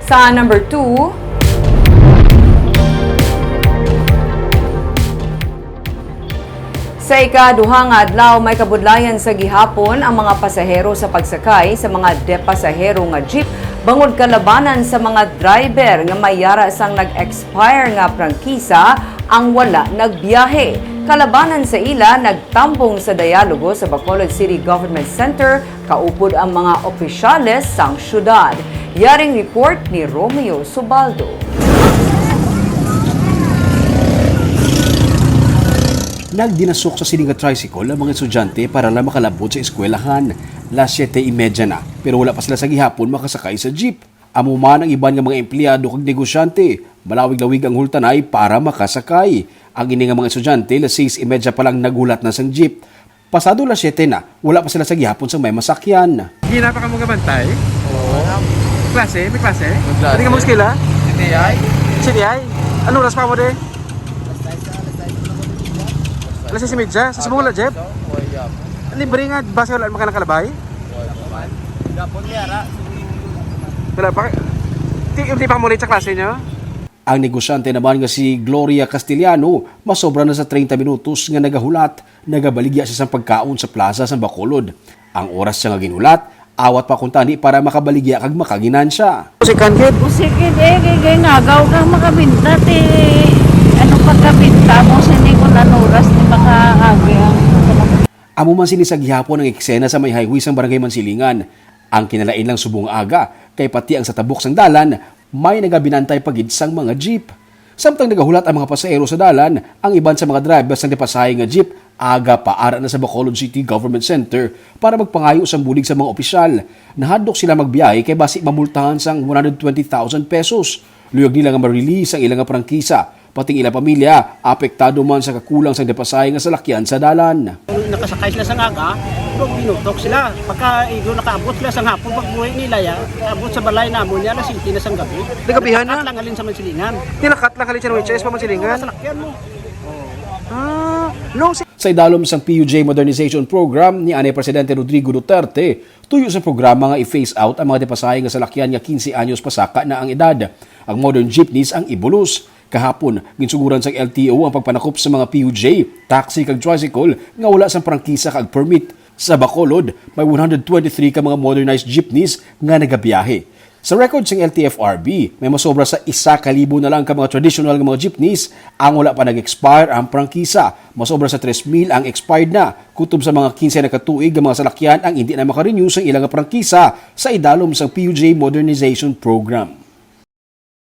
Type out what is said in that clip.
Sa number 2, sa ikaduhang adlaw may kabudlayan sa gihapon ang mga pasahero sa pagsakay sa mga depasahero nga jeep bangod kalabanan sa mga driver nga mayara sang nag-expire nga prangkisa ang wala nagbiyahe. Kalabanan sa ila nagtambong sa dialogo sa Bacolod City Government Center kaupod ang mga opisyales sang syudad. Yaring report ni Romeo Subaldo. Nagdinasok sa silinga tricycle ang mga estudyante para lang makalabot sa eskwelahan. Las 7:30 na, pero wala pa sila sa gihapon makasakay sa jeep. Amuman ang iban nga mga empleyado kag negosyante. Malawig-lawig ang hultanay para makasakay. Ang ini nga mga estudyante, las 6:30 pa lang nagulat na sang jeep. Pasado las 7 na, wala pa sila sa gihapon sa may masakyan. Gina pa ka mong gabantay? Oo. Klase? May klase? May klase. Pwede ka mong skila? CTI? CDI? Ano oras pa mo de? Alas 6:30? Sa simula, Jeb? Libre nga, base wala maka nakalabay? Wala pa? Hindi pa mo late sa klase nyo? Ang negosyante naman nga si Gloria Castellano, masobra na sa 30 minutos nga nagahulat, nagabaligya siya sa pagkaon sa plaza sa Bacolod. Ang oras siya nga ginulat, awat pa kuntani para makabaligya kag makaginansya. Musikan, kid? Sige, kay nagaw kang makabinta, ano pagkabinta mo, sini ko nanuras ni makaagi ang Amo man sini sa gihapon ang eksena sa may highway sa Barangay Mansilingan. Ang kinalain lang subong aga, kay pati ang sa tabok sang dalan, may nagabinantay pagid sang mga jeep. Samtang nagahulat ang mga pasahero sa dalan, ang iban sa mga drivers ng depasahe nga jeep, aga paara na sa Bacolod City Government Center para magpangayo sa bulig sa mga opisyal. Nahadlok sila magbiyahe kay basi mamultahan sang 120,000 pesos. Luyag nila nga ma-release ang ilang nga prangkisa. Pating ilang pamilya, apektado man sa kakulang sa depasahe nga salakyan sa dalan. Nakasakay sila sa ngaga, binutok sila. Pagka nakaabot sila sa hapon, pagbuhay nila ya, abot sa balay namon niya, alas 7 na sang gabi. Nagabihan na? At lang alin sa Mansilingan. Tinakat lang kalit siya ng WHS pa Mansilingan? Salakyan mo. Sa idalom sang PUJ Modernization Program ni Anay Presidente Rodrigo Duterte, tuyo sa programa nga i-phase out ang mga depasahe nga salakyan nga 15 anyos pasaka na ang edad. Ang modern jeepneys ang ibulos. Kahapon, ginsuguran sa LTO ang pagpanakop sa mga PUJ, taxi kag tricycle nga wala sang prangkisa kag permit. Sa Bacolod, may 123 ka mga modernized jeepneys nga nagabiyahe. Sa record ng LTFRB, may masobra sa 1,000 na lang ka mga traditional nga mga jeepneys ang wala pa nag-expire ang prangkisa. Masobra sa 3,000 ang expired na. Kutob sa mga 15 na katuig ang mga salakyan ang hindi na makarenew sa ilang prangkisa sa idalom sa PUJ Modernization Program.